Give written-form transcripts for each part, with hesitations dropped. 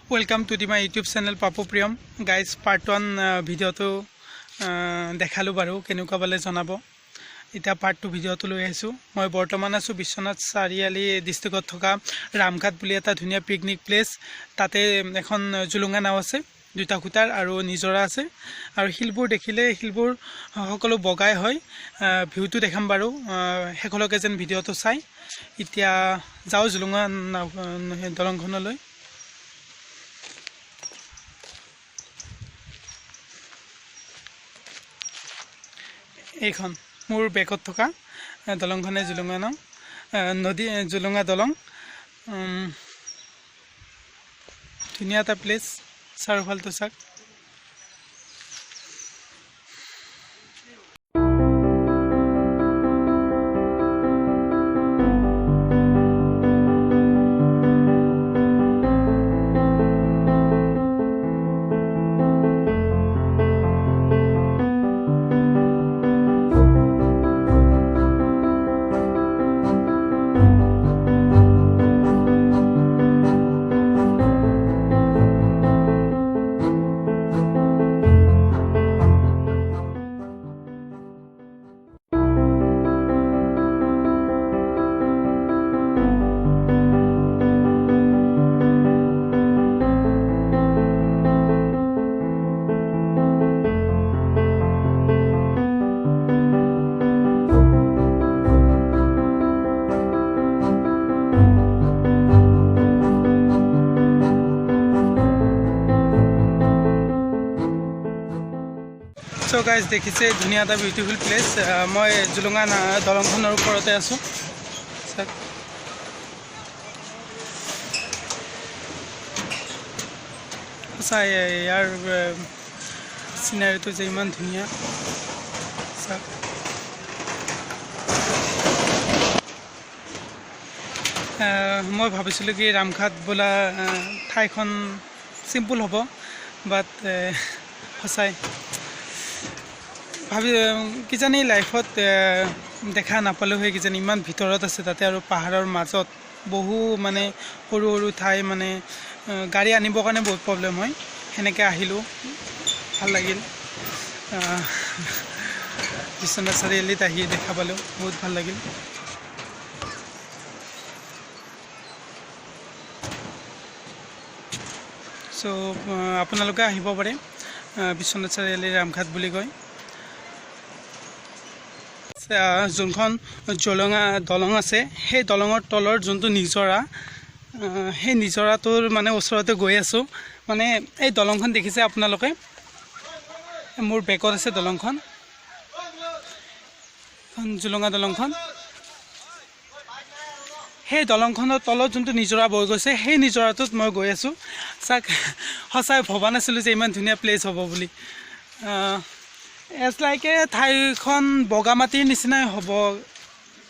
Welcome to my YouTube channel Papu Priyam. Guys, part 1 video to dekhalu baru kenuka bale janabo. Eta part 2 video to loi aisu. Moi bortoman asu Biswanath Sariali districtot thoka Ramghat buli eta dhunia picnic place. Tate ekhon Julunga naw ase. দুটা খুটাৰ আৰু নিজৰা আছে আৰু হিলবোৰ দেখিলে হিলবোৰ সকলো বগাই হয় ভিউটো দেখাম বাৰু হেকলকে যেন ভিডিওটো চাই এতিয়া যাও জুলুঙা দলংখনলৈ এইখন মোৰ বেকত থকা দলংখনে জুলুঙা নাম নদী জুলুঙা দলং ধুনীয়া এটা প্লেস চাৰিওফাল তো চাক So guys, দেখিছে ধুনীয়া এটা বিউটিফুল প্লেস মই জুলুঙা দলংখনৰ ওপৰতে আছো চাই ইয়াৰ সিনাৰিটো যে ইমান ধুনীয়া মই ভাবিছিলো কি ৰামঘাট বোলা ঠাইখন সিম্পল হ'ব বাট সঁচাই ভাবি কিজানি লাইফত দেখা নাপালো হয় কিজানি ইমান ভিতৰত আছে তাতে আৰু পাহাৰৰ মাজত বহু মানে সৰু সৰু ঠাই মানে গাড়ী আনিবৰ কাৰণে বহুত প্ৰবলেম হয় হেনেকে আহিলো ভাল লাগিল বিশ্বনাথ চাৰিআলিত আহি দেখা পালো বহুত ভাল লাগিল সো আপোনালোকে আহিব পাৰে বিশ্বনাথ চাৰিআলি ৰামঘাট বুলি কয় যোনখন জলঙা দলং আছে সেই দলঙৰ তলৰ যোনটো নিজৰা সেই নিজৰাটোৰ মানে ওচৰতে গৈ আছো মানে এই দলংখন দেখিছে আপোনালোকে মোৰ বেকত আছে দলংখন জলঙা দলংখন সেই দলংখনৰ তলত যোনটো নিজৰা বৈ গৈছে সেই নিজৰাটোত মই গৈ আছো চাক হসাই ভবা নাছিলো যে ইমান ধুনীয়া প্লেস হ'ব বুলি এজ লাইক ঠাইখন বগামাটিৰ নিচিনাই হ'ব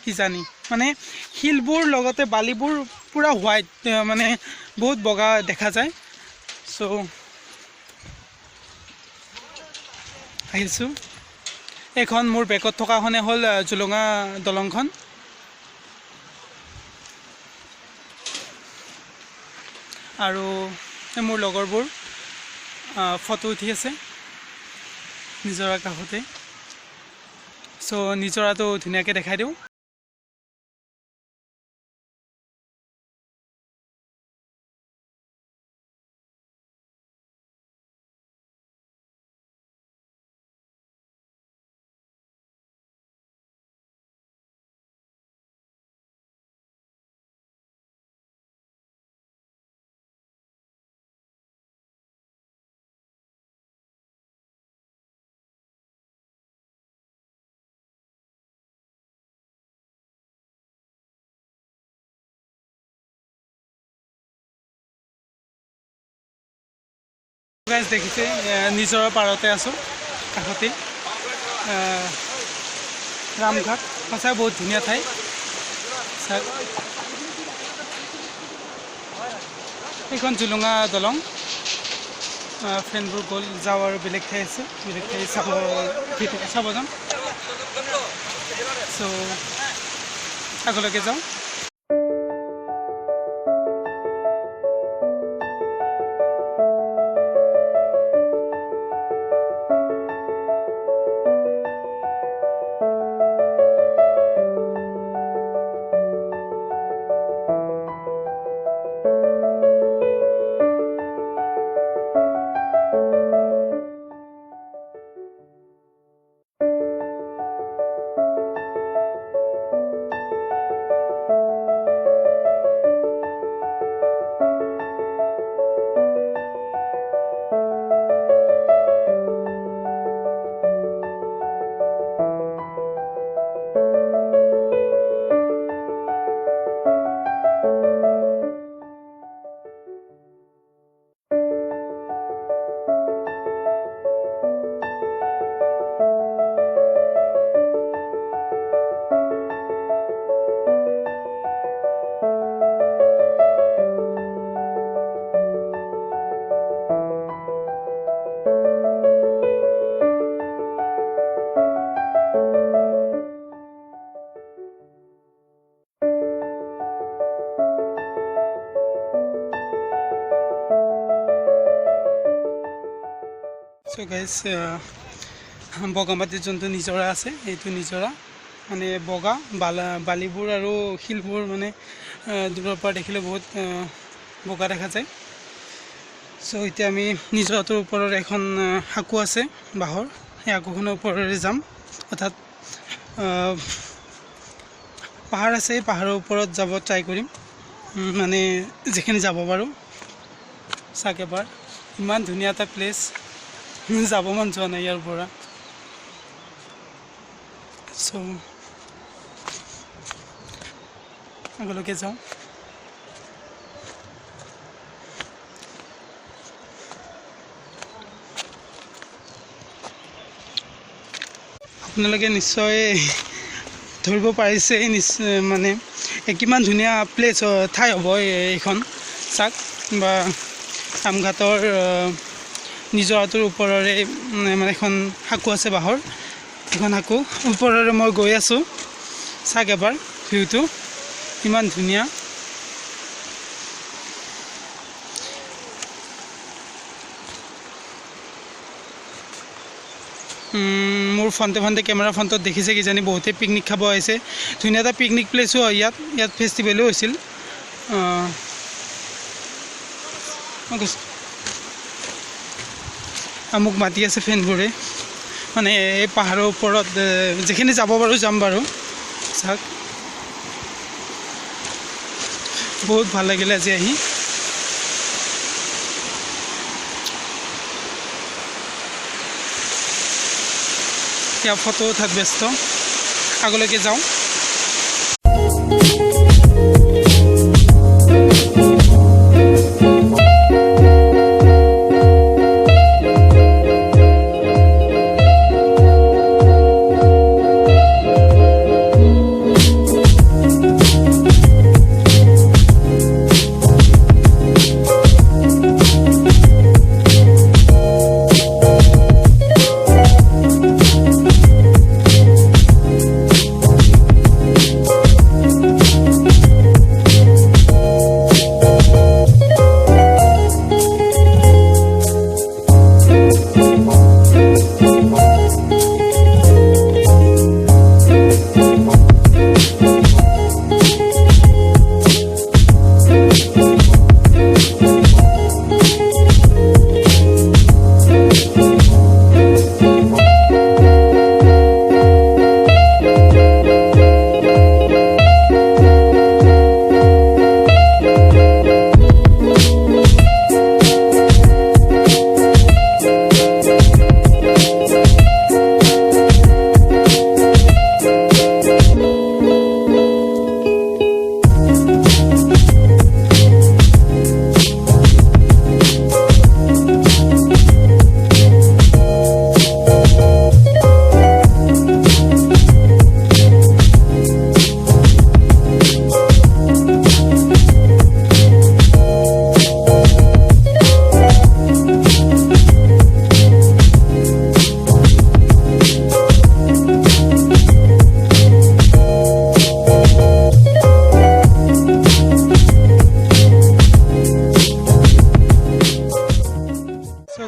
কিজানি মানে হিলবোৰ লগতে বালিবোৰ পুৰা হোৱাইট মানে বহুত বগা দেখা যায় সো আহিছো এখন মোৰ বেকত থকাখনে হ'ল জুলুঙা দলংখন আৰু মোৰ লগৰবোৰ ফটো উঠি আছে নিজৰা কাষতে সো নিজৰাটো ধুনীয়াকৈ দেখাই দিওঁ গাইজ দেখিছে নিজৰৰ পাৰতে আছো কাষতে ৰামঘাট সঁচাই বহুত ধুনীয়া ঠাই এইখন জুলুঙা দলং ফ্ৰেণ্ডবোৰ গ'ল যাওঁ আৰু বেলেগ ঠাই আছে বেলেগ ঠাই চাব যাম সো আগলৈকে যাওঁ চ' গাইজ বগামাটিত যোনটো নিজৰা আছে এইটো নিজৰা মানে বগা বালিবোৰ আৰু শিলবোৰ মানে দূৰৰ পৰা দেখিলে বহুত বগা দেখা যায়। চ' এতিয়া আমি নিজৰাটোৰ ওপৰত এখন সাঁকো আছে বাঁহৰ, সেই সাঁকোখনৰ ওপৰেৰে যাম। অৰ্থাৎ পাহাৰ আছে, পাহাৰৰ ওপৰত যাব ট্ৰাই কৰিম, মানে যিখিনি যাব পাৰোঁ। চাওক এবাৰ ইমান ধুনীয়া এটা প্লেচ, যাব মন যোৱা নাই ইয়াৰ পৰা। চ' আগলৈকে যাওঁ। আপোনালোকে নিশ্চয় ধৰিব পাৰিছে মানে কিমান ধুনীয়া প্লেচ ঠাই হ'ব এইখন। চাওক বা ৰামঘাটৰ নিজৰাটোৰ ওপৰৰে মানে এখন সাঁকো আছে বাঁহৰ, এখন সাঁকো ওপৰৰে মই গৈ আছোঁ। চাওক এবাৰ ভিউটো ইমান ধুনীয়া। মোৰ ফ্ৰণ্টে কেমেৰা ফ্ৰণ্টত দেখিছে কিজানি বহুতে পিকনিক খাব আহিছে। ধুনীয়া এটা পিকনিক প্লেচো হয় ইয়াত ফেষ্টিভেলো হৈছিল। মোক মাতি আছে ফ্ৰেণ্ডবোৰে, মানে এই পাহাৰৰ ওপৰত যিখিনি যাব পাৰোঁ যাম বাৰু। চাওক বহুত ভাল লাগিলে আজি আহি। এতিয়া ফটো উঠাত ব্যস্ত, আগলৈকে যাওঁ।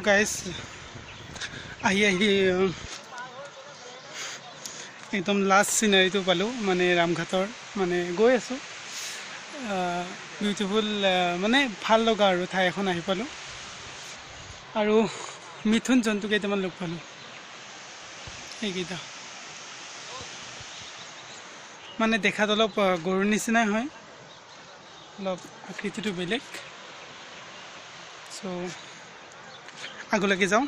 গাইজ আহি একদম লাষ্ট চিনাৰীটো পালোঁ, মানে ৰামঘাটৰ। মানে গৈ আছোঁ, বিউটিফুল মানে ভাল লগা আৰু ঠাই এখন আহি পালোঁ। আৰু মিথুন জন্তু কেইটামান লগ পালোঁ, এইকেইটা মানে দেখাত অলপ গৰুৰ নিচিনাই হয়, অলপ আকৃতিটো বেলেগ। চ' আগলৈকে যাওঁ।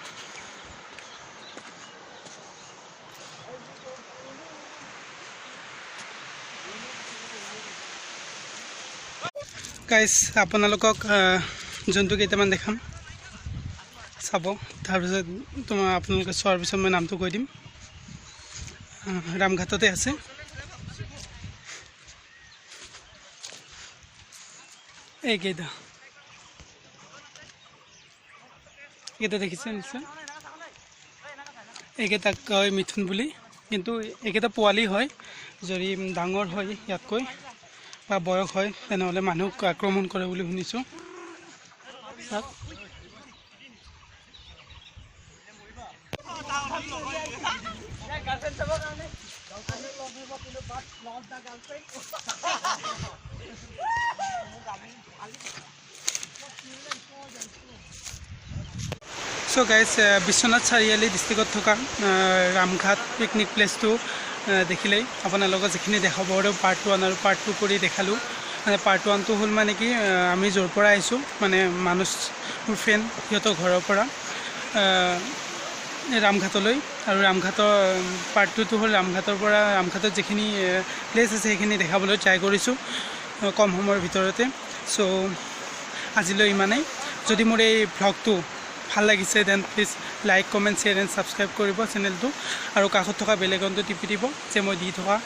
গাইজ আপোনালোকক জন্তু কেইটামান দেখাম, চাব। তাৰপিছত আপোনালোকে চোৱাৰ পিছত মই নামটো কৈ দিম। ৰামঘাটতে আছে। এইকেইটা দেখিছে নিশ্চয়। এইকেইটাক কয় মিথুন বুলি, কিন্তু এইকেইটা পোৱালি হয়। যদি ডাঙৰ হয় ইয়াতকৈ বা বয়স হয় তেনেহ'লে মানুহক আক্ৰমণ কৰে বুলি শুনিছোঁ। সো গাইজ বিশ্বনাথ চাৰিআলি ডিষ্ট্ৰিক্টত থকা ৰামঘাট পিকনিক প্লেচটো দেখিলেই আপোনালোকক যিখিনি দেখাব পাৰোঁ পাৰ্ট 1 আৰু পাৰ্ট 2 কৰি দেখালোঁ মানে পাৰ্ট 1টো হ'ল মানে কি আমি য'ৰ পৰা আহিছোঁ মানে মানুহ মোৰ ফ্ৰেণ্ড সিহঁতৰ ঘৰৰ পৰা ৰামঘাটলৈ আৰু ৰামঘাটৰ পাৰ্ট 2টো হ'ল ৰামঘাটৰ পৰা ৰামঘাটত যিখিনি প্লেচ আছে সেইখিনি দেখাবলৈ ট্ৰাই কৰিছোঁ কম সময়ৰ ভিতৰতে চ' আজিলৈ ইমানেই যদি মোৰ এই ভ্লগটো ভাল লাগিছে then please like comment share and subscribe কৰিব চেনেলটো আৰু কাষত থকা বেল আইকনটো টিপি দিব যে মই দি থকা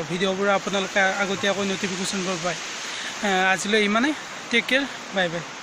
ভিডিঅ'বোৰ আপোনালোকে আগতীয়াকৈ ন'টিফিকেশ্যনবোৰ পায় আজিলৈ ইমানেই টেক কেয়াৰ বাই বাই